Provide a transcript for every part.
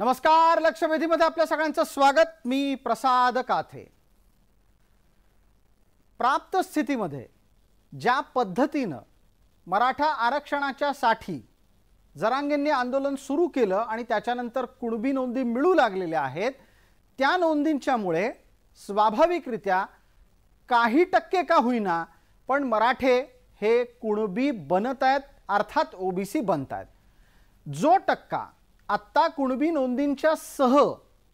नमस्कार, लक्षवेधीमध्ये आपल्या सगळ्यांचं स्वागत। मी प्रसाद काथे। प्राप्त स्थितीमध्ये ज्या पद्धतीने मराठा आरक्षणाच्या साठी जरांगेंनी आंदोलन सुरू केलं आणि त्याच्यानंतर कुणबी नोंदी मिळू लागलेल्या आहेत, त्या नोंदींच्यामुळे स्वाभाविकरित्या काही टक्के का होईना पण मराठे हे कुणबी बनत आहेत, अर्थात ओबीसी बनत आहेत। जो टक्का आत्ता कुणबी नोंदींच्या सह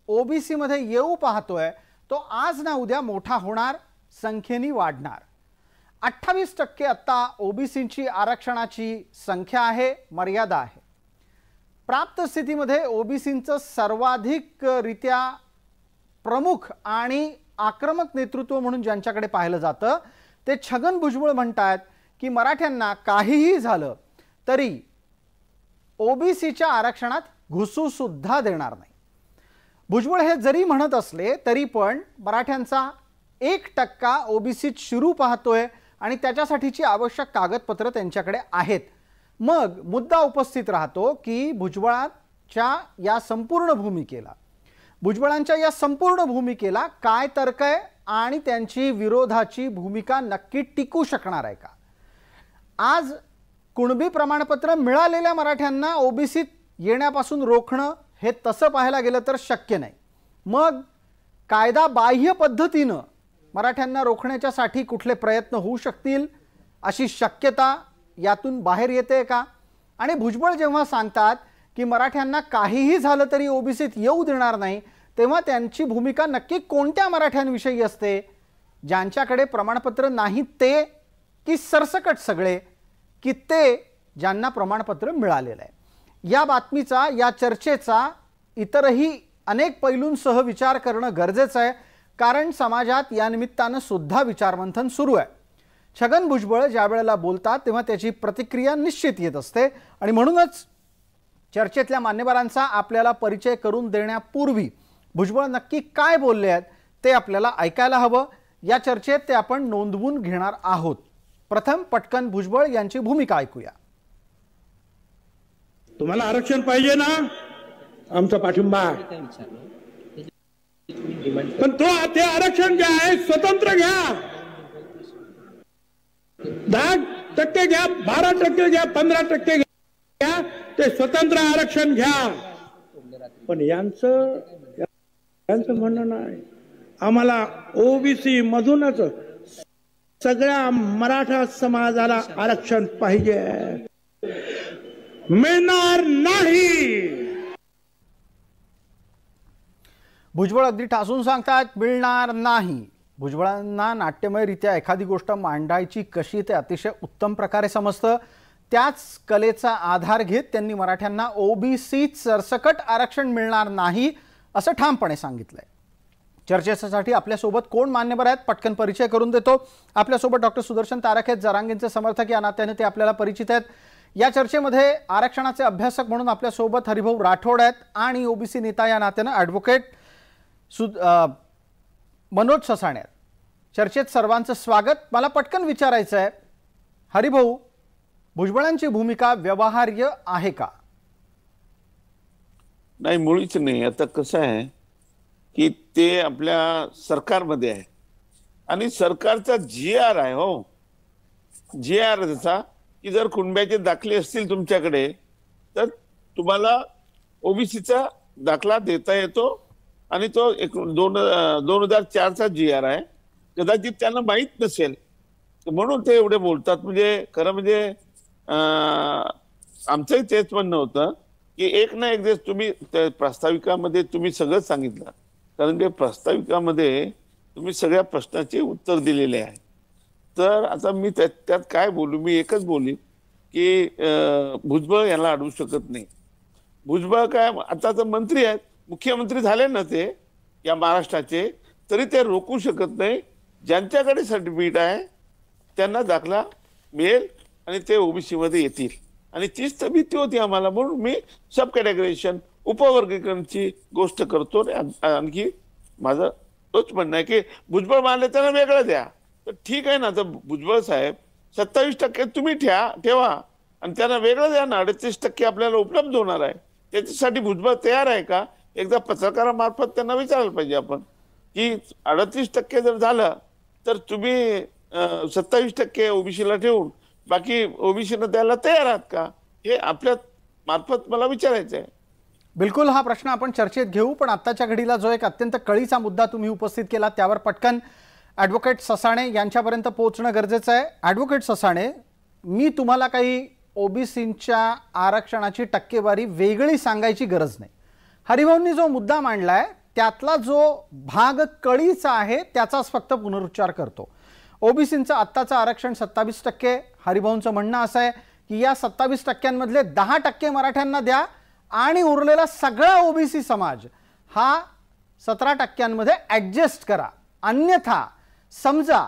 ओबीसी मध्ये येऊ पाहतोय तो आज ना उद्या मोठा होणार, संख्येने वाढणार। 28% आत्ता ओबीसींची आरक्षणाची संख्या आहे, मर्यादा आहे। प्राप्त स्थितीमध्ये ओबीसींचं सर्वाधिक रित्या प्रमुख आणि आक्रमक नेतृत्व म्हणून ज्यांच्याकडे पाहिलं जातं ते छगन भुजबळ म्हणतात की मराठ्यांना काहीही झालं तरी ओबीसीच्या आरक्षणात घुसू सुद्धा देणार नाही। भुजबळ हे जरी म्हणत असले तरी पण मराठ्यांचा 1% ओबीसीत शिरू पाहतोय आणि त्याच्यासाठीची आवश्यक कागदपत्र त्यांच्याकडे आहेत। मग मुद्दा उपस्थित राहतो की भुजबळांच्या या संपूर्ण भूमिकेला काय तर्क आहे आणि त्यांची विरोधाची भूमिका नक्की टिकू शकणार आहे का? आज कुणबी प्रमाणपत्र मिळालेल्या मराठ्यांना ओबीसीत येण्यापासून रोखणं हे तसं पाहायला गेलं तर शक्य नाही। मग कायदा बाह्य पद्धतीने मराठ्यांना रोखण्यासाठी कुठले प्रयत्न होऊ शकतील अशी शक्यता यातून बाहेर येते का? आणि भुजबळ जेव्हा सांगतात की मराठ्यांना काहीही झालं तरी ओबीसीत येऊ देणार नाही, तेव्हा त्यांची भूमिका नक्की कोणत्या मराठ्यांविषयी असते? ज्यांच्याकडे प्रमाणपत्र नाही ते, की सरसकट सगळे, की ते ज्यांना प्रमाणपत्र मिळालेलं आहे? या बातमीचा, या चर्चेचा इतरही अनेक पैलूंसह विचार करणं गरजेचं आहे, कारण समाजात या निमित्तानं सुद्धा विचारमंथन सुरू आहे। छगन भुजबळ ज्या वेळेला बोलतात तेव्हा त्याची प्रतिक्रिया निश्चित येत असते आणि म्हणूनच चर्चेतल्या मान्यवरांचा आपल्याला परिचय करून देण्यापूर्वी भुजबळ नक्की काय बोलले आहेत ते आपल्याला ऐकायला हवं। या चर्चेत ते आपण नोंदवून घेणार आहोत। प्रथम पटकन भुजबळ यांची भूमिका ऐकूया। तुम्हाला आरक्षण पाहिजे ना, आमचा पाठिंबा, पण ते आरक्षण जे आहे स्वतंत्र घ्या। 10% घ्या, 12% घ्या, 15% घ्या, ते स्वतंत्र आरक्षण घ्या। पण यांचं म्हणणं नाही, आम्हाला ओबीसी मधूनच सगळ्या मराठा समाजाला आरक्षण पाहिजे, मिळणार नाही। भुजबळ अगदी ठासून सांगतात मिळणार नाही। भुजबळांना नाट्यमयरित्या एखादी गोष्ट मांडायची कशी ते अतिशय उत्तम प्रकारे समजतं। त्याच कलेचा आधार घेत त्यांनी मराठ्यांना ओबीसीत सरसकट आरक्षण मिळणार नाही असं ठामपणे सांगितलंय। चर्चेसाठी आपल्यासोबत कोण मान्यवर आहेत पटकन परिचय करून देतो। आपल्यासोबत डॉक्टर सुदर्शन तारक आहेत, जरांगेंचे समर्थक या नात्याने ते आपल्याला परिचित आहेत। या चर्चेमध्ये आरक्षणाचे अभ्यासक म्हणून आपल्यासोबत हरिभाऊ राठोड आहेत आणि ओबीसी नेता या नात्याने ॲडव्होकेट मनोज ससाणे आहेत। चर्चेत सर्वांचं स्वागत। मला पटकन विचारायचं आहे, हरिभाऊ, भुजबळांची भूमिका व्यवहार्य आहे का? नाही, मुळीच नाही। आता कसं आहे की ते आपल्या सरकारमध्ये आहे आणि सरकारचा GR आहे, हो GR त्याचा की जर कुणब्याचे दाखले असतील तुमच्याकडे तर तुम्हाला ओबीसीचा दाखला देता येतो आणि तो 2004चा GR आहे। कदाचित त्यांना माहीत नसेल म्हणून ते एवढे बोलतात। म्हणजे खरं म्हणजे आमचंही तेच म्हणणं होतं की एक ना एक दिवस तुम्ही प्रास्ताविकामध्ये तुम्ही सगळं सांगितलं, कारण ते प्रास्ताविकामध्ये तुम्ही सगळ्या प्रश्नाचे उत्तर दिलेले आहे। तर आता मी त्यात काय बोलू? मी एकच बोलीन की भुजबळ याला अडवू शकत नाही। भुजबळ काय आता तर मंत्री आहेत, मुख्यमंत्री झाले ना ते या महाराष्ट्राचे, तरी ते रोखू शकत नाही। ज्यांच्याकडे सर्टिफिकेट आहे त्यांना दाखला मिळेल आणि ते ओबीसी मध्ये येतील आणि तीच तर भीती होती आम्हाला। म्हणून मी सब कॅटेगरायझेशन, उपवर्गीकरणची गोष्ट करतो। आणखी माझं तोच म्हणणं आहे की भुजबळ मानले त्यांना वेगळं द्या तर ठीक आहे ना। तर भुजबळ साहेब 27% तुम्ही ठेवा आणि त्यांना वेगळं द्या ना। 38% आपल्याला उपलब्ध होणार आहे। त्याच्यासाठी भुजबळ तयार आहे का एकदा पत्रकारामार्फत त्यांना विचारायला पाहिजे आपण की 38% जर झालं तर तुम्ही 27% ओबीसीला ठेवून बाकी ओबीसीला द्यायला तयार आहात का, हे आपल्या मार्फत मला विचारायचं आहे. बिलकुल हा प्रश्न आपण चर्चेत घेऊ, पण आत्ताच्या घडीला जो एक अत्यंत कळीचा मुद्दा तुम्ही उपस्थित केला त्यावर पटकन ॲडव्होकेट ससाणे यांच्यापर्यंत पोहोचणं गरजेचं आहे. ॲडव्होकेट ससाणे, मी तुम्हाला काही ओबीसींच्या आरक्षणाची टक्केवारी वेगळी सांगायची गरज नाही. हरिभाऊंनी जो मुद्दा मांडलाय त्यातला जो भाग कळीचा आहे त्याचाच फक्त पुनरुच्चार करतो. ओबीसींचं आत्ताचं आरक्षण 27%. हरिभाऊंचं म्हणणं असं आहे की या 27%मधले 10% मराठ्यांना द्या आणि उरलेला सगळा ओबीसी समाज हा 17%मध्ये ॲडजस्ट करा. अन्यथा समजा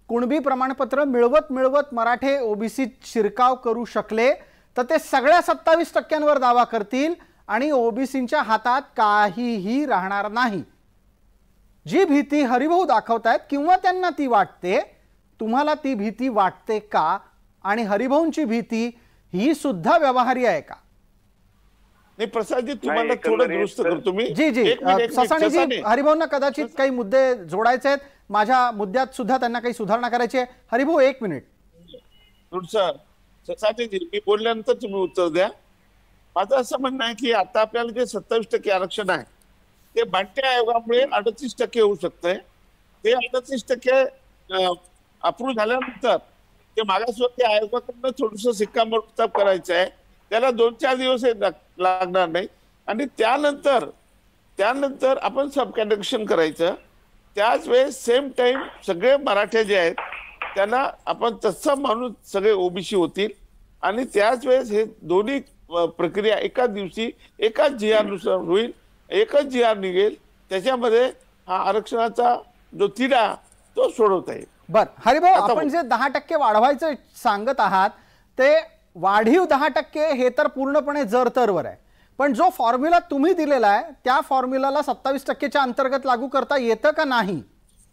कुणबी प्रमाणपत्र मिळवत मराठे ओबीसीत शिरकाव करू शकले तर ते सगळ्या 27%वर दावा करतील आणि ओबीसींच्या हातात काहीही राहणार नाही. जी भीती हरिभाऊ दाखवतायत किंवा त्यांना ती वाटते, तुम्हाला ती भीती वाटते का? आणि हरिभाऊंची भीती ही सुद्धा व्यवहारी आहे का? नाही प्रसादजी, तुम्हाला थोडं दुरुस्त करतो मी. जी ससाणेजी, हरिभाऊंना कदाचित काही मुद्दे जोडायचे आहेत, माझ्या मुद्द्यात सुद्धा त्यांना काही सुधारणा करायची आहे. हरिभाऊ 1 मिनिट. ससाणेजी, मी बोलल्यानंतर तुम्ही उत्तर द्या. माझं असं म्हणणं आहे की आता आपल्याला जे 27% आरक्षण आहे ते भांडे आयोगामुळे 38% होऊ शकतंय. ते 38% अप्रूव्ह झाल्यानंतर ते मागासवर्गीय आयोगाकडनं थोडंसं शिक्कामोर्तब करायचं आहे. त्याला 2-4 दिवस लागणार नाही आणि त्यानंतर आपण सब कॅटेगरी करायचं. त्याच वेळेस सेम टाइम सगळे मराठे जे आहेत त्यांना आपण तत्सम मानून सगळे ओबीसी होतील आणि त्याच वेळेस हे दोन्ही प्रक्रिया एकाच दिवशी एकाच GR नुसार होईल, एकच GR निघेल. त्याच्यामध्ये हा आरक्षणाचा जो तिढा तो सोडवता येईल. बर हरिभाऊ, आपण जे 10% वाढवायचं सांगत आहात ते वाढीव 10% हे तर पूर्णपणे जरतरवर आहे, पण जो फॉर्म्युला तुम्ही दिलेला आहे त्या फॉर्म्युलाला 27%च्या अंतर्गत लागू करता येतं का नाही?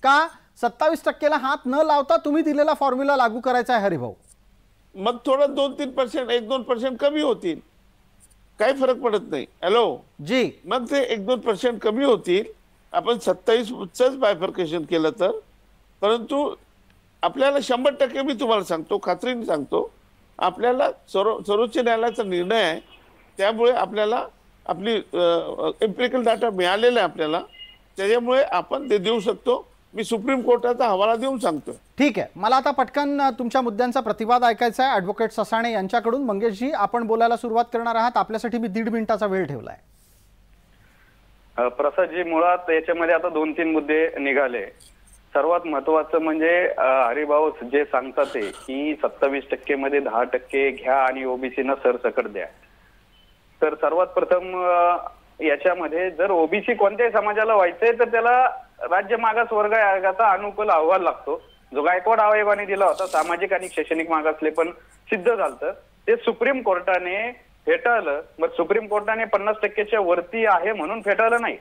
का 27%ला हात न लावता तुम्ही दिलेला फॉर्म्युला लागू करायचा आहे हरिभाऊ? मग थोडं 2-3%, 1-2% कमी होतील, काही फरक पडत नाही. हॅलो जी, मग ते 1-2% कमी होतील आपण 27च बायफर्केशन केलं तर. परंतु आपल्याला 100% मी तुम्हाला सांगतो, खात्रीने सांगतो, आपल्याला सर्वोच्च न्यायालयाचा निर्णय आहे त्यामुळे आपल्याला आपली एम्पिरिकल डाटा मिळालेला आहे आपल्याला, त्याच्यामुळे आपण ते देऊ शकतो. मी सुप्रीम कोर्टाचा हवाला देऊन सांगतो. ठीक आहे, मला आता पटकन तुमच्या मुद्द्यांचा प्रतिवाद ऐकायचा आहे ॲडव्होकेट ससाणे यांच्याकडून. मंगेशजी, आपण बोलायला सुरुवात करणार आहात, आपल्यासाठी मी 1.5 मिनिटाचा वेळ ठेवलाय. प्रसादजी, मुळात याच्यामध्ये आता 2-3 मुद्दे निघाले. सर्वात महत्वाचं म्हणजे हरिभाऊ जे सांगतात ते की 27% मध्ये 10% घ्या आणि ओबीसीना सरसकट द्या. तर सर्वात प्रथम याच्यामध्ये जर ओबीसी कोणत्याही समाजाला व्हायचंय तर त्याला राज्य मागास वर्ग आयोगाचा अनुकूल अहवाल लागतो, जो गायकवाड आयोगाने दिला होता. सामाजिक आणि शैक्षणिक मागासले पण सिद्ध झालं, ते सुप्रीम कोर्टाने फेटाळलं. मग सुप्रीम कोर्टाने 50%च्या वरती आहे म्हणून फेटाळलं नाही,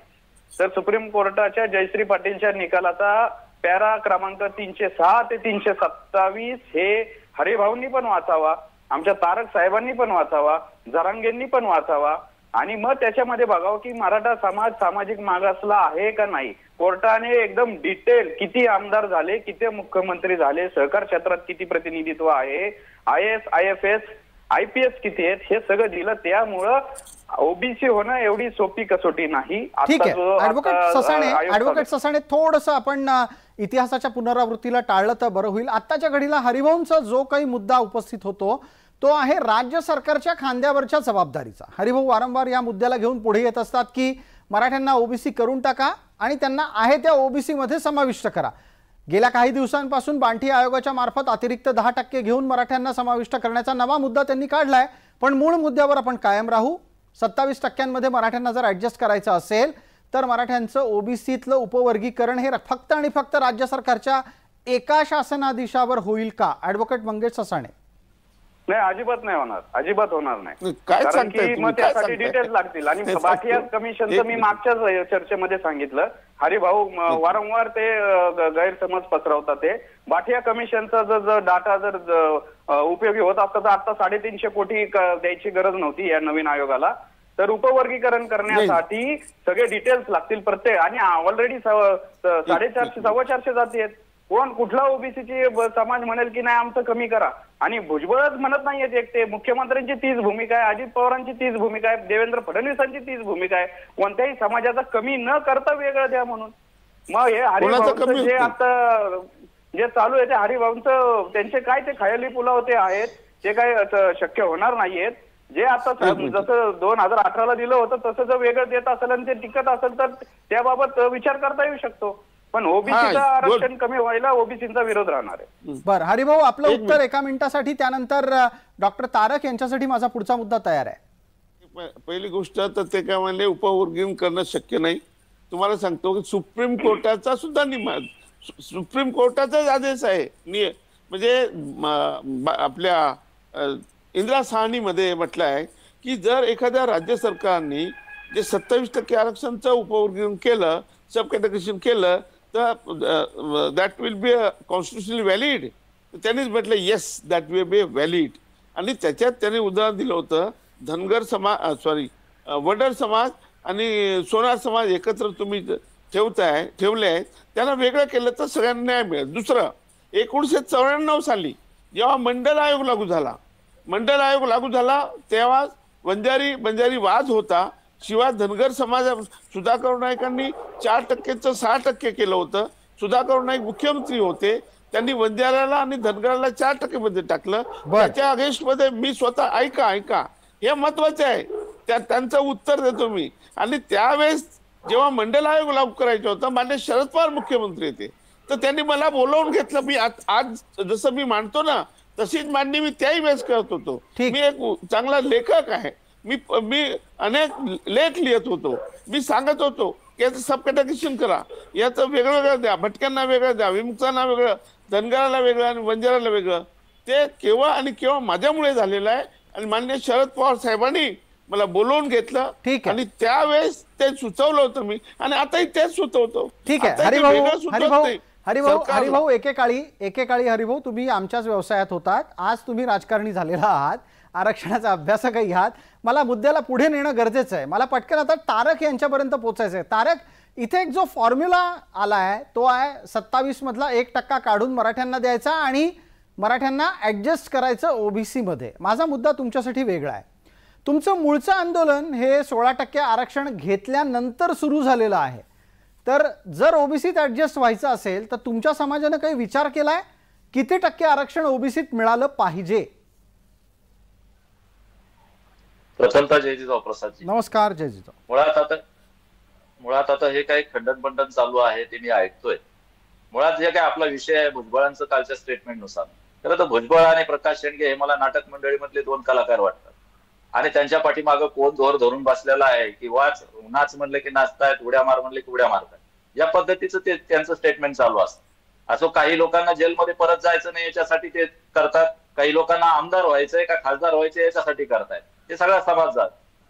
तर सुप्रीम कोर्टाच्या जयश्री पाटीलच्या निकालाचा पॅरा क्रमांक 306 ते 327 हे हरिभाऊंनी पण वाचावा, आमच्या तारक साहेबांनी पण वाचावा, जरांगेंनी पण वाचावा आणि मग त्याच्यामध्ये बघावं की मराठा समाज सामाजिक मागासला आहे का नाही. कोर्टाने एकदम डिटेल किती आमदार झाले, किती मुख्यमंत्री झाले, सहकार क्षेत्रात किती प्रतिनिधित्व आहे, IAS, IFS, IPS किती आहेत हे सगळं दिलं. त्यामुळं ओबीसी होणं एवढी सोपी कसोटी नाही. ठीक आहे ॲडव्होकेट ससाणे, थोडंसं आपण इतिहासाच्या पुनरावृत्तीला टाळलं तर बरं होईल. आत्ताच्या घडीला हरिभाऊंचा जो काही मुद्दा उपस्थित होतो तो आहे राज्य सरकारच्या खांद्यावरच्या जबाबदारीचा. हरिभाऊ वारंवार या मुद्द्याला घेऊन पुढे येत असतात की मराठ्यांना ओबीसी करून टाका आणि त्यांना आहे त्या ओबीसी मध्ये समाविष्ट करा. गेल्या काही दिवसांपासून बांठी आयोगाच्या मार्फत अतिरिक्त 10% घेऊन मराठ्यांना समाविष्ट करण्याचा नवा मुद्दा त्यांनी काढलाय, पण मूळ मुद्द्यावर आपण कायम राहू. 27%मध्ये मराठ्यांना जर ऍडजस्ट करायचं असेल तर मराठ्यांचं ओबीसीतलं उपवर्गीकरण हे फक्त आणि फक्त राज्य सरकारच्या एका शासनाधीशावर होईल का? ॲडव्होकेट मंगेश ससाणे. नाही, अजिबात नाही होणार, अजिबात होणार नाही. काय कारण सांगताय की तुम्ही? मग त्यासाठी डिटेल्स लागतील आणि बाठिया कमिशनचं मी मागच्याच चर्चेमध्ये सांगितलं. हरिभाऊ वारंवार ते गैरसमज पसरवतात. ते बाठिया कमिशनचा जर डाटा जर उपयोगी होत असता तर आता 350 कोटी द्यायची गरज नव्हती या नवीन आयोगाला. तर उपवर्गीकरण करण्यासाठी सगळे डिटेल्स लागतील प्रत्येक, आणि ऑलरेडी 450 450 जाती आहेत. कोण कुठला ओबीसीची समाज म्हणेल की नाही आमचं कमी करा? आणि भुजबळच म्हणत नाहीयेत एकटे, मुख्यमंत्र्यांची तीच भूमिका आहे, अजित पवारांची तीच भूमिका आहे, देवेंद्र फडणवीसांची तीच भूमिका आहे, कोणत्याही समाजाचा कमी न करता वेगळं द्या म्हणून. मग हे हरिभाऊंचं जे आता जे चालू आहे ते हरिभाऊंचं त्यांचे काय ते खयाली पुलाव ते आहेत, ते काय शक्य होणार नाहीयेत. जे आता जसं 2018ला दिलं होतं तसं जर वेगळं देत असेल आणि ते टिकत असेल तर त्याबाबत विचार करता येऊ शकतो. पण ओबीसीचं आरक्षण कमी व्हायला ओबीसीचा विरोध राहणार आहे. बरं हरिभाऊ, आपलं उत्तर एका मिनिटासाठी, त्यानंतर डॉक्टर तारक यांच्यासाठी माझा पुढचा मुद्दा तयार आहे. पहिली गोष्ट तर ते काय म्हणले उपवर्गीकरण करणं शक्य नाही. तुम्हाला सांगतो की सुप्रीम कोर्टाचा सुद्धा सुप्रीम कोर्टाचाच आदेश आहे. म्हणजे आपल्या इंदिरा साहनीमध्ये म्हटलं आहे की जर एखाद्या राज्य सरकारने जे 27% आरक्षणचं उपवर्गीकरण केलं, सब कॅटेगरीशन केलं, तर that will be constitutionally valid. त्यांनीच म्हटलं yes that will be valid. आणि त्याच्यात त्यांनी उदाहरण दिलं होतं, धनगर समाज वडर समाज आणि सोनार समाज एकत्र तुम्ही ठेवले आहेत, त्यांना वेगळं केलं तर सगळ्यांना न्याय मिळेल. दुसरं, 1994 साली जेव्हा मंडल आयोग लागू झाला तेव्हा बंजारी वाद होता. शिवाय धनगर समाज सुधाकर नाईकांनी 4%चं 6% केलं होतं. सुधाकर नाईक मुख्यमंत्री होते, त्यांनी बंजाऱ्याला आणि धनगराला 4% मध्ये टाकलं. त्याच्या अगेन्स्ट मध्ये मी स्वतः ऐका हे महत्वाचं आहे, त्यांचं उत्तर देतो मी. आणि त्यावेळेस जेव्हा मंडल आयोग लागू करायचं होतं, मान्य शरद पवार मुख्यमंत्री होते, तर त्यांनी मला बोलावून घेतलं. मी आज जसं मी मांडतो ना तशीच मांडणी मी त्याही वेळेस करत होतो. मी एक चांगला लेखक आहे, मी अनेक लेख लिहित होतो. मी सांगत होतो की याचं सब कॅटेगरीशन करा, याचं वेगळं द्या, भटक्यांना वेगळं द्या, विमुक्तांना वेगळं, धनगराला वेगळं आणि बंजाराला वेगळं. ते केव्हा आणि केव्हा माझ्यामुळे झालेलं आहे. आणि माननीय शरद पवार साहेबांनी मला बोलवून घेतलं आणि त्यावेळेस ते सुचवलं होतं मी, आणि आताही तेच सुचवतो. ठीक आहे हरिभाऊ, एकेकाळी हरिभाऊ तुम्ही आमच्याच व्यवसायात होतात, आज तुम्ही राजकारणी झालेला आहात, आरक्षणाचा अभ्यासकही आहात. मला मुद्द्याला पुढे नेणं गरजेचं आहे. मला पटकन आता तारक यांच्यापर्यंत पोहोचायचं आहे. तारक, इथे एक जो फॉर्म्युला आला आहे तो आहे 27 मधला 1% काढून मराठ्यांना द्यायचा आणि मराठ्यांना ऍडजस्ट करायचं ओबीसी मध्ये. माझा मुद्दा तुमच्यासाठी वेगळा आहे. तुमचं मूळचं आंदोलन हे 16% आरक्षण घेतल्यानंतर सुरू झालेलं आहे. तर जर ओबीसीत ऍडजस्ट व्हायचं असेल तर तुमच्या समाजाने काही विचार केलाय किती टक्के आरक्षण ओबीसीत मिळालं पाहिजे? प्रथमतः जयजीराव प्रसादजी नमस्कार. जयजीराव, मुळात आता हे काही खंडन चालू आहे ते मी ऐकतोय. मुळात जे काय आपला विषय आहे भुजबळांचं कालच्या स्टेटमेंटनुसार, खरं तर भुजबळ आणि प्रकाश शेंडगे हे मला नाटक मंडळीमधले 2 कलाकार वाटतात. आणि त्यांच्या पाठीमागं कोण जोर धरून बसलेला आहे की नाच म्हणले की नाचतायत, उड्या मार म्हणले की उड्या मारतायत, या पद्धतीचं ते त्यांचं स्टेटमेंट चालू असतं. असं काही लोकांना जेलमध्ये परत जायचं नाही याच्यासाठी ते करतात, काही लोकांना आमदार व्हायचंय का खासदार व्हायचंय याच्यासाठी करतायत. ते सगळा समाज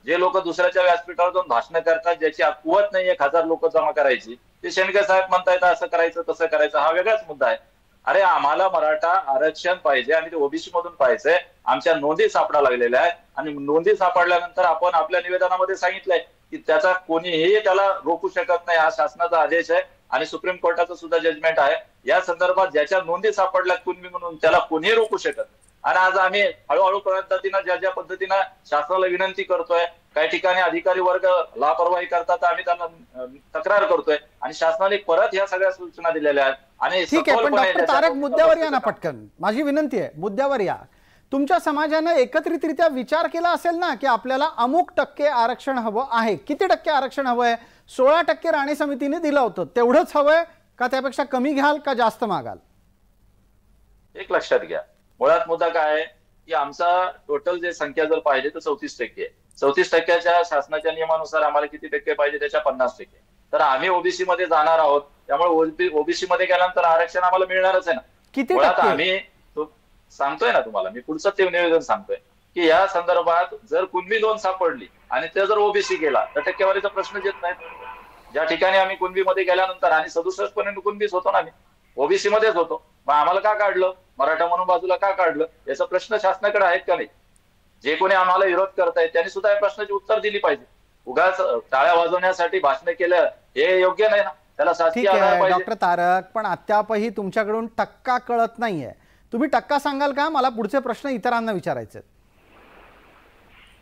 जे लोक दुसऱ्याच्या व्यासपीठावर जाऊन भाषणं करतात, ज्याची कुवत नाही 1000 लोक जमा करायची, ते शेंडगे साहेब म्हणतायत असं करायचं तसं करायचं, हा वेगळाच मुद्दा आहे. अरे आम्हाला मराठा आरक्षण पाहिजे आणि ते ओबीसी मधून पाहिजे. आमच्या नोंदी सापडा लागलेल्या आहेत आणि नोंदी सापडल्यानंतर आपण आपल्या निवेदनामध्ये सांगितलंय की त्याचा कोणीही त्याला रोखू शकत नाही. हा शासनाचा आदेश आहे आणि सुप्रीम कोर्टाचं सुद्धा जजमेंट आहे या संदर्भात. ज्याच्या नोंदी सापडल्या कुणबी म्हणून त्याला कोणीही रोखू शकत. आणि आज आम्ही हळूहळू पद्धतीनं ज्या पद्धतीनं शासनाला विनंती करतोय, काही ठिकाणी अधिकारी वर्ग लापरवाही करतात, आम्ही त्यांना तक्रार करतोय आणि शासनाने परत ह्या सगळ्या सूचना दिलेल्या आहेत. आणि ठीक आहे, पण डॉक्टर तारक मुद्द्यावर या ना पटकन. माझी विनंती आहे मुद्द्यावर या. तुमच्या समाजाने एकत्रितरित्या विचार केला असेल ना की आपल्याला अमुक टक्के आरक्षण हवं आहे. किती टक्के आरक्षण हवंय? 16% राणे समितीने दिलं होतं, तेवढंच हवंय का त्यापेक्षा कमी घ्याल का जास्त मागाल? एक लक्षात घ्या, मुळात मुद्दा काय आहे की आमचा टोटल जे संख्या जर पाहिजे तर 34% आहे. 34%च्या शासनाच्या नियमानुसार आम्हाला किती टक्के पाहिजे? त्याच्या 50%. तर आम्ही ओबीसी मध्ये जाणार आहोत, त्यामुळे ओबीसी मध्ये गेल्यानंतर आरक्षण आम्हाला मिळणारच आहे ना. किती मुळात आम्ही सांगतोय ना तुम्हाला, मी पुढचं ते निवेदन सांगतोय की या संदर्भात जर कुणबी नोंद सापडली आणि ते जर ओबीसी गेला तर टक्केवारीचा प्रश्नच येत नाही. ज्या ठिकाणी आम्ही कुणबी मध्ये गेल्यानंतर आणि 67% कुणबीच होतो ना, आम्ही ओबीसी मध्येच होतो, मग आम्हाला का काढलं? मराठा म्हणून बाजूला का काढलं? याचा प्रश्न शासनाकडे आहेत का नाही? जे कोणी आम्हाला विरोध करतायत त्यांनी सुद्धा या प्रश्नाची उत्तर दिली पाहिजे. उगाच टाळ्या वाजवण्यासाठी भाषण केलं हे योग्य नाही ना, त्याला शासकीय ठीक आधार आहे पाहिजे. डॉक्टर तारक, पण अद्यापही तुमच्याकडून टक्का कळत नाहीये. तुम्ही टक्का सांगाल का? मला पुढचे प्रश्न इतरांना विचारायचे.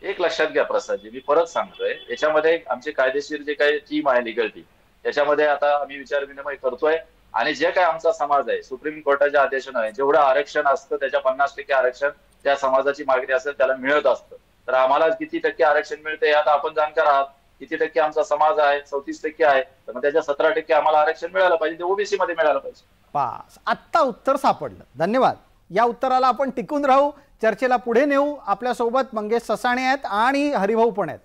एक लक्षात घ्या प्रसादजी, मी परत सांगतोय, याच्यामध्ये आमची कायदेशीर जे काही टीम आहे, लिगल टीम, त्याच्यामध्ये आता आम्ही विचार विनिमय करतोय आणि जे काय आमचा समाज आहे सुप्रीम कोर्टाच्या आदेशाने जेवढं आरक्षण असतं त्याच्या 50% आरक्षण त्या समाजाची मागणी असेल त्याला मिळत असतं. तर आम्हाला किती टक्के आरक्षण मिळते यात आपण जाणकार आहात. किती टक्के आमचा समाज आहे? 34% आहे. तर मग त्याच्या 17% आम्हाला आरक्षण मिळालं पाहिजे, ते ओबीसी मध्ये मिळालं पाहिजे. पास, आत्ता उत्तर सापडलं. धन्यवाद. या उत्तराला आपण टिकून राहू, चर्चेला पुढे नेऊ. आपल्या सोबत मंगेश ससाणे आहेत आणि हरिभाऊ पण आहेत.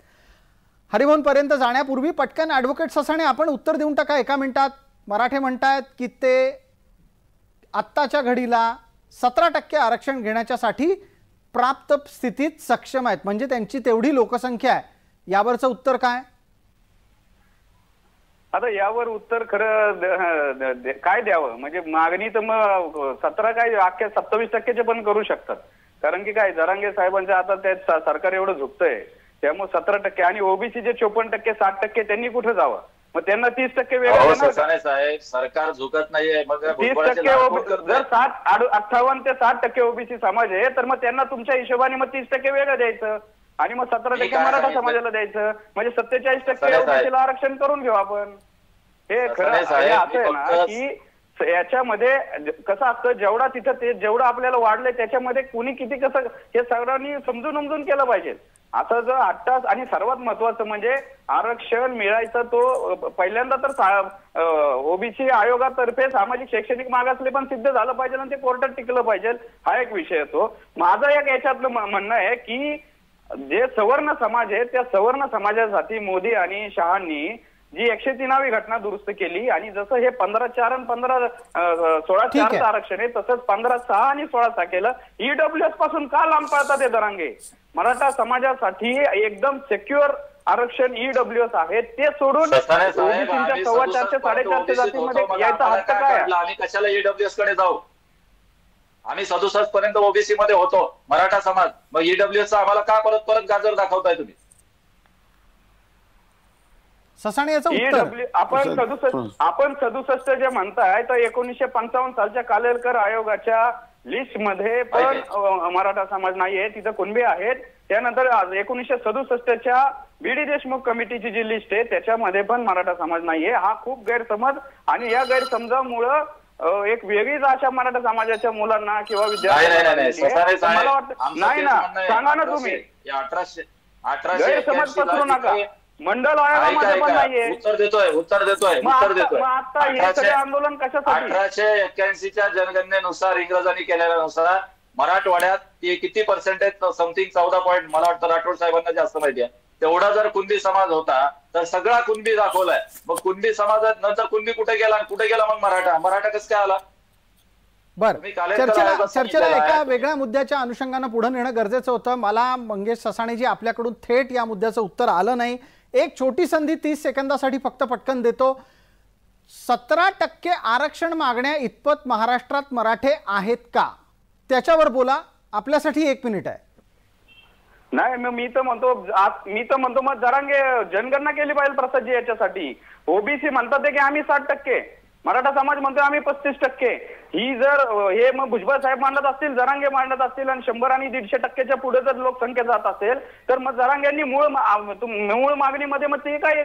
हरिभाऊंपर्यंत जाण्यापूर्वी पटकन ॲडव्होकेट ससाणे आपण उत्तर देऊन टाका 1 मिनिटात. मराठे म्हणतायत की ते आत्ताच्या घडीला 17% आरक्षण घेण्याच्यासाठी प्राप्त स्थितीत सक्षम आहेत, म्हणजे त्यांची तेवढी लोकसंख्या आहे. यावरचं उत्तर काय? आता यावर उत्तर खरं काय द्यावं, म्हणजे मागणी तर मग 17 काय अख्ख्या 27% पण करू शकतात. कारण की काय जरांगे साहेबांचं आता ते सरकार एवढं झुकतंय, त्यामुळे 17% आणि ओबीसीचे 54%, 60% त्यांनी कुठे जावं? मग त्यांना 30% वेगळं साहेब, सरकार झुकत नाहीये. मग 30% जर 58 ते 60% ओबीसी समाज आहे तर मग त्यांना तुमच्या हिशोबाने मग 30% वेगळं द्यायचं आणि मग 17% मराठा समाजाला द्यायचं, म्हणजे 47% ओबीसीला आरक्षण करून घेऊ आपण. हे खरं असं आहे ना की याच्यामध्ये कसं असतं, जेवढा तिथं ते जेवढं आपल्याला वाढलंय त्याच्यामध्ये कुणी किती कसं हे सगळ्यांनी समजून उमजून केलं पाहिजे. असं जर 8 तास आणि सर्वात महत्वाचं म्हणजे आरक्षण मिळायचं तो पहिल्यांदा तर ओबीसी आयोगातर्फे सामाजिक शैक्षणिक मागासले पण सिद्ध झालं पाहिजे आणि ते कोर्टात टिकलं पाहिजे. हा एक विषय येतो. माझं एक याच्यातलं म्हणणं आहे की जे सवर्ण समाज आहे त्या सवर्ण समाजासाठी मोदी आणि शहांनी जी 103वी घटना दुरुस्त केली आणि जसं हे 15/4 आणि 16/4 आरक्षण आहे तसंच 15/6 आणि 16/6 केलं. ईडब्ल्यूएस पासून का लांब पळतात ते दरांगे? मराठा समाजासाठी एकदम सेक्युअर आरक्षण ईडब्ल्यूएस आहे, ते सोडून ओबीसीच्या 450 450 जातीमध्ये यायचा हक्क काय? आम्ही कशाला ईडब्ल्यूएस कडे जाऊ? आम्ही 67 पर्यंत ओबीसी मध्ये होतो मराठा समाज, मग ईडब्ल्यूएस आम्हाला का परत परत गाजर दाखवताय तुम्ही? ससाणे याचं उत्तर आपण 67 जे म्हणताय तर 1955 सालच्या कालेलकर आयोगाच्या लिस्ट मध्ये पण मराठा समाज नाहीये, तिथं कुणबी आहेत. त्यानंतर 1967च्या बीडी देशमुख कमिटीची जी लिस्ट आहे त्याच्यामध्ये पण मराठा समाज नाहीये. हा खूप गैरसमज आणि या गैरसमजामुळं एक वेगळीच अशा मराठा समाजाच्या मुलांना किंवा विद्यार्थ्यांना मला वाटतं नाही ना, सांगा ना तुम्ही. 1800 गैरसमज पसरू नका. मंडल आयोगामध्ये पण नाहीये. उत्तर देतोय. आता हे सगळे आंदोलन कशासाठी? 1881च्या जनगणनेनुसार इंग्रजांनी केलेल्यानुसार मराठवाड्यात किती पर्सेंटेज, समथिंग 14 पॉईंट, मला वाटतं राठोड साहेबांना जास्त माहिती आहे, तेवढा जर कुणबी समाज होता तर सगळा कुणबी दाखवलाय. मग कुणबी समाजात नंतर कुणबी कुठे गेला मग मराठा कसं काय आला? बरं, चर्चेला एका वेगळ्या मुद्द्याच्या अनुषंगानं पुढे नेणं गरजेचं होतं. मला मंगेश ससाणेजी आपल्याकडून थेट या मुद्द्याचं उत्तर आलं नाही. एक छोटी संधी 30 सेकंदासाठी फक्त पटकन देतो. 17% आरक्षण मागण्या इतपत महाराष्ट्रात मराठे आहेत का, त्याच्यावर बोला. आपल्यासाठी 1 मिनिट आहे. नाही, मी तर म्हणतो मग जरांगे जनगणना केली पाहिजे प्रसादजी याच्यासाठी. ओबीसी म्हणतात की आम्ही 60%, मराठा समाज म्हणतोय आम्ही 35%. ही जर हे मग भुजबळ साहेब मांडत असतील, जरांगे मांडत असतील आणि 100 आणि 150%च्या पुढे जर लोकसंख्या जात असेल तर मग जरांगेंनी मूळ मागणीमध्ये मग ते काय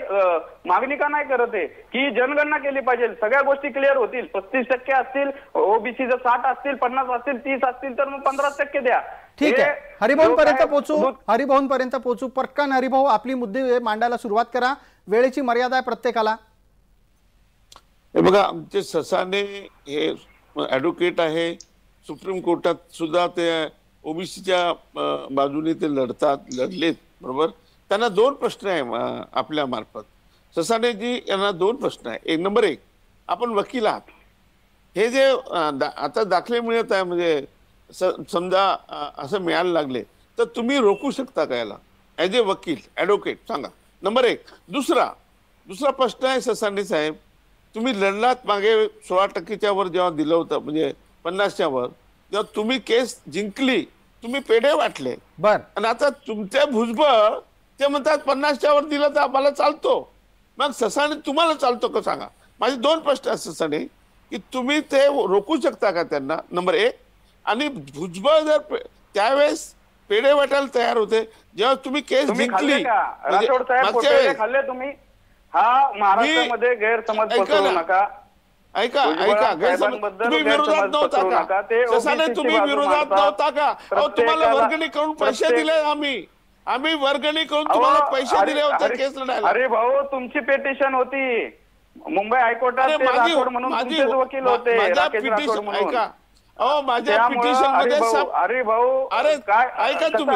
मागणी का नाही करत आहे की जनगणना केली पाहिजे, सगळ्या गोष्टी क्लिअर होतील. 35% असतील, ओबीसी जर 60 असतील, 50 असतील, 30 असतील तर मग 15% द्या. ठीक आहे, हरिभाऊंपर्यंत पोहोचू. पटकन हरिभाऊ आपली मुद्दे मांडायला सुरुवात करा. वेळेची मर्यादा आहे प्रत्येकाला. हे बघा, आमचे ससाणे हे ॲडव्होकेट आहे, सुप्रीम कोर्टात सुद्धा ते ओबीसीच्या बाजूने ते लढलेत, बरोबर. त्यांना 2 प्रश्न आहे आपल्या मार्फत. ससाणेजी यांना 2 प्रश्न आहे. एक नंबर 1, आपण वकील आहात. हे जे आता दाखले मिळत आहे, म्हणजे समजा असं मिळायला लागले तर तुम्ही रोखू शकता का याला ॲज ए वकील, ॲडव्होकेट? सांगा, नंबर 1. दुसरा प्रश्न आहे ससाणे साहेब, तुम्ही लढलात मागे 16%च्या वर जेव्हा दिलं होतं, म्हणजे 50च्या वर, जेव्हा तुम्ही केस जिंकली तुम्ही पेढे वाटले बर आणि आता तुमचे भुजबळ ते म्हणतात 50च्या वर दिलं तर आम्हाला चालतो. मग ससाणे तुम्हाला चालतो का सांगा. माझे 2 प्रश्न आहेत ससाणे की तुम्ही ते रोखू शकता का त्यांना, नंबर 1. आणि भुजबळ जर त्यावेळेस पेढे वाटायला तयार होते जेव्हा तुम्ही केस जिंकली, राठोड साहेब खाल्ले तुम्ही. हा महाराष्ट्रामध्ये गैरसमज पसरवू नका. ऐका गैरसमज तुम्ही विरोधात नव्हता का ससाने, तुम्ही विरोधात नव्हता का. अहो तुम्हाला वर्गणी करून पैसे दिले, आम्ही वर्गणी करून तुम्हाला पैसे दिले होते केस लढायला. अरे भाऊ तुमची पिटिशन होती मुंबई हायकोर्टात, म्हणून तुमचेच वकील होते राकेश राठोड म्हणून. ऐका अहो माझ्या पिटिशन मध्ये अरे भाऊ अरे काय ऐका तुम्ही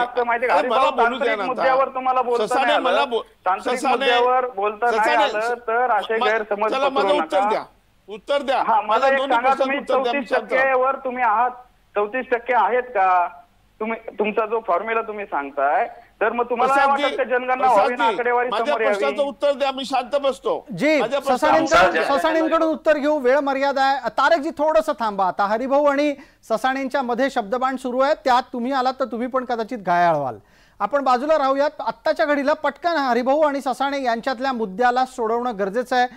मला बोलू द्या ना. मुद्द्यावर तुम्हाला बोलता नाही आलं, तांत्रिक मुद्द्यावर बोलता नाही आलं तर असे गैरसमज पसरवू नका. उत्तर द्या. मला एक सांगा, तुम्ही 34% वर तुम्ही आहात, 34% आहेत का तुम्ही? तुमचा जो फॉर्म्युला तुम्ही सांगताय तर मग तुम्हाला नाही वाटत का जनगणना व्हावी ना, आकडेवारी समोर यावी? उत्तर द्या, मी शांत बसतो. जी ससाणेंकडून उत्तर घेऊ, वेळ मर्यादा आहे. तारकजी थोडंसं थांबा. आता हरिभाऊ आणि ससाणेंच्या मध्ये शब्दबाण सुरू आहे, त्यात तुम्ही आलात तर तुम्ही पण कदाचित घायाळ व्हाल. आपण बाजूला राहूयात. आत्ताच्या घडीला पटकन हरिभाऊ आणि ससाणे यांच्यातल्या मुद्द्याला सोडवणं गरजेचं आहे.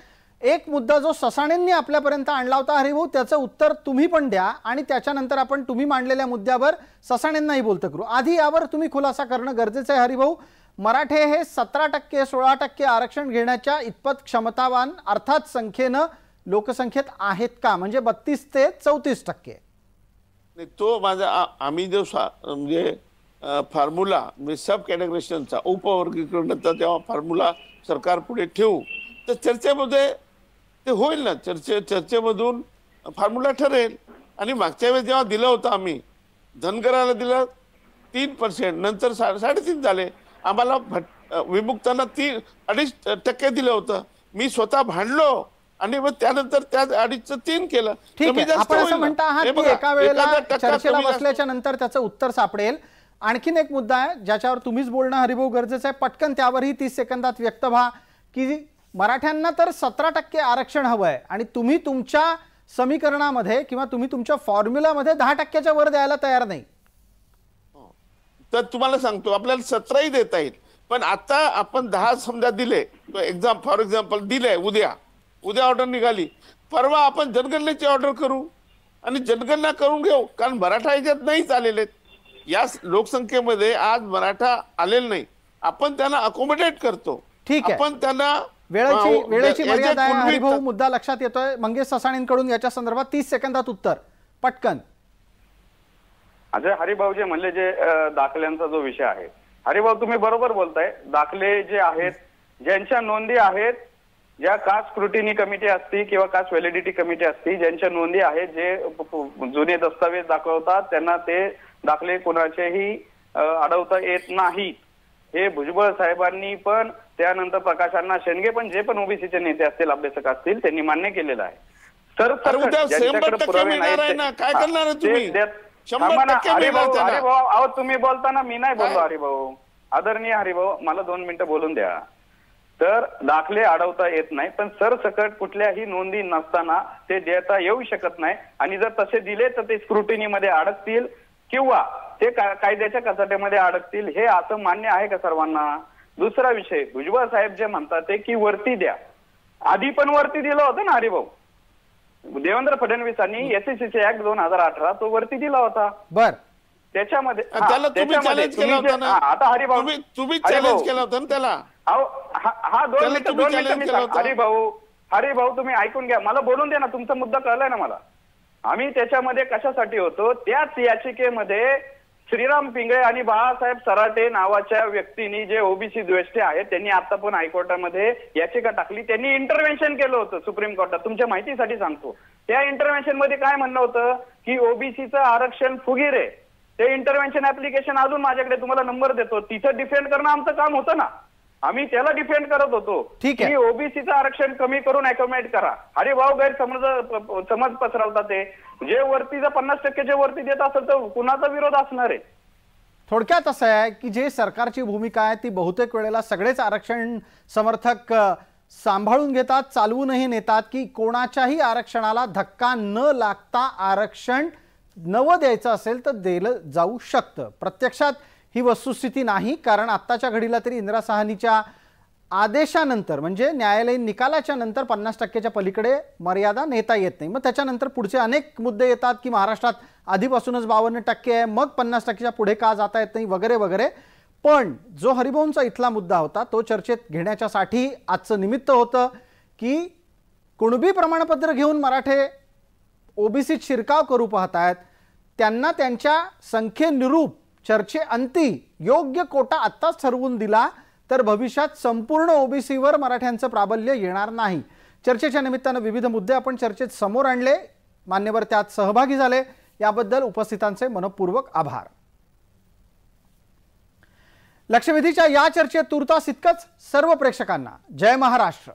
एक मुद्दा जो ससाणेंनी आपल्यापर्यंत आणला होता हरिभाऊ, त्याचं उत्तर तुम्ही पण द्या आणि त्याच्यानंतर आपण तुम्ही मांडलेल्या मुद्द्यावर ससाणेंनाही बोलतं करू. आधी यावर तुम्ही खुलासा करणं गरजेचं आहे हरिभाऊ. मराठे हे 17%, 16% आरक्षण घेण्याच्या इतपत क्षमतावान अर्थात संख्येनं लोकसंख्येत आहेत का, म्हणजे 32 ते 34%? तो माझा आम्ही जो म्हणजे फॉर्म्युला म्हणजे सब कॅटेगरीशनचा उपवर्गीकरणाचा जेव्हा फॉर्म्युला सरकार पुढे ठेवू तर चर्चेमध्ये ते होईल ना. चर्चेमधून फॉर्म्युला ठरेल. आणि मागच्या वेळेस जेव्हा दिलं होतं आम्ही धनगराला दिलं 3%, नंतर 3.5% झाले. आम्हाला विमुक्तांना 2.5% दिलं होतं. मी स्वतः भांडलो आणि मग त्यानंतर त्या 2.5चं 3 केलं. ठीक आहे, आपण असं म्हणता आहात की एका वेळेला चर्चेला बसल्याच्या नंतर त्याचं उत्तर सापडेल. आणखीन एक मुद्दा आहे ज्याच्यावर तुम्हीच बोलणं हरिभाऊ गरजेचं आहे. पटकन त्यावरही 30 सेकंदात व्यक्त व्हा की मराठ्यांना तर 17% आरक्षण हवंय आणि तुम्ही तुमच्या समीकरणामध्ये किंवा तुम्ही तुमच्या फॉर्म्युलामध्ये 10%च्या वर द्यायला तयार नाही. तर तुम्हाला सांगतो आपल्याला 17ही देता येईल, पण आता आपण 10 समजा दिले, फॉर एक्झाम्पल दिले, उद्या ऑर्डर निघाली, परवा आपण जनगणनेची ऑर्डर करू आणि जनगणना करून घेऊ. कारण मराठा याच्यात नाहीच आलेले. या लोकसंख्येमध्ये आज मराठा आलेले नाही. आपण त्यांना अकोमोडेट करतो. ठीक आहे, आपण त्यांना वेळेची मर्यादा आहे हरिभाऊ. मुद्दा लक्षात येतोय. मंगेश ससाणेंकडून याच्या संदर्भात 30 सेकंदात उत्तर पटकन. अजय हरिभाऊ जे म्हणले, जे दाखल्यांचा जो विषय आहे, हरिभाऊ तुम्ही बरोबर बोलताय. दाखले जे आहेत, ज्यांच्या नोंदी आहेत, ज्या कास्ट स्क्रुटिनी कमिटी असती किंवा कास्ट व्हॅलिडिटी कमिटी असती, ज्यांच्या नोंदी आहेत, जे जुने दस्तावेज दाखवतात, त्यांना ते दाखले कोणाचेही अडवता येत नाही. हे भुजबळ साहेबांनी पण, त्यानंतर प्रकाश अण्णा शेंडगे पण, जे पण ओबीसीचे नेते असतील, अभ्यासक असतील, त्यांनी मान्य केलेलं आहे. तर हरिभाऊ तुम्ही बोलताना मी नाही बोललो हरिभाऊ, आदरणीय हरिभाऊ, मला 2 मिनिटं बोलून द्या. तर दाखले अडवता येत नाही, पण सरसकट कुठल्याही नोंदी नसताना ते देता येऊ शकत नाही. आणि जर तसे दिले तर ते स्क्रुटिनीमध्ये अडकतील किंवा ते कायद्याच्या कचाट्यामध्ये अडकतील. हे असं मान्य आहे का सर्वांना? दुसरा विषय, भुजबळ साहेब जे म्हणतात ते की वरती द्या. आधी पण वरती दिलं होतं ना हरिभाऊ. देवेंद्र फडणवीसांनी एससीसी ऍक्ट 2018 तो वरती दिला होता. बर, त्याच्यामध्ये आता हरिभाऊ तुम्ही चॅलेंज केलं होतं ना त्याला. हा 2 मिनिटं हरिभाऊ तुम्ही ऐकून घ्या, मला बोलून द्या ना. तुमचा मुद्दा कळलाय ना मला. आम्ही त्याच्यामध्ये कशासाठी होतो, त्याच याचिकेमध्ये श्रीराम पिंगळे आणि बाळासाहेब सराटे नावाच्या व्यक्तींनी, जे ओबीसी द्वेष्टे आहेत, त्यांनी आता पण हायकोर्टामध्ये याचिका टाकली. त्यांनी इंटरव्हेन्शन केलं होतं सुप्रीम कोर्टात. तुमच्या माहितीसाठी सांगतो, त्या इंटरव्हेन्शन मध्ये काय म्हणणं होतं की ओबीसीचं आरक्षण फुगीर आहे. ते इंटरव्हेन्शन ऍप्लिकेशन अजून माझ्याकडे, तुम्हाला नंबर देतो, तिथं डिफेंड करणं आमचं काम होतं ना. आम्ही त्याला डिफेंड करत होतो की ओबीसीचं आरक्षण कमी करून अकोमोडेट करा. हरिभाऊ समज पसरवतात. ते जे वरती जर 50% जे वरती देत असेल तर कुणाचा विरोध असणार आहे? थोडक्यात असं आहे की जे सरकारची भूमिका आहे ती बहुतेक वेळेला सगळेच आरक्षण समर्थक सांभाळून घेतात, चालवूनही नेतात की कोणाच्याही आरक्षणाला धक्का न लागता आरक्षण नवं द्यायचं असेल तर दिलं जाऊ शकतं. प्रत्यक्षात ही वस्तुस्थिती नाही, कारण आत्ताच्या घडीला तरी इंदिरा साहनीच्या आदेशानंतर म्हणजे न्यायालयीन निकालाच्या नंतर 50%च्या पलीकडे मर्यादा नेता येत नाही. मग त्याच्यानंतर पुढचे अनेक मुद्दे येतात की महाराष्ट्रात आधीपासूनच 52% आहे, मग 50%च्या पुढे का जाता येत नाही वगैरे वगैरे. पण जो हरिभाऊंचा इथला मुद्दा होता तो चर्चेत घेण्याच्यासाठी आजचं निमित्त होतं की कुणबी प्रमाणपत्र घेऊन मराठे ओबीसीत शिरकाव करू पाहतायत, त्यांना त्यांच्या संख्येनुरूप चर्चेअंती योग्य कोटा आत्ताच ठरवून दिला तर भविष्यात संपूर्ण ओबीसीवर मराठ्यांचं प्राबल्य येणार नाही. चर्चेच्या निमित्तानं विविध मुद्दे आपण चर्चेत समोर आणले, मान्यवर त्यात सहभागी झाले, याबद्दल उपस्थितांचे मनपूर्वक आभार. लक्षवेधीच्या या चर्चेत तुर्तास इतकंच. सर्व प्रेक्षकांना जय महाराष्ट्र.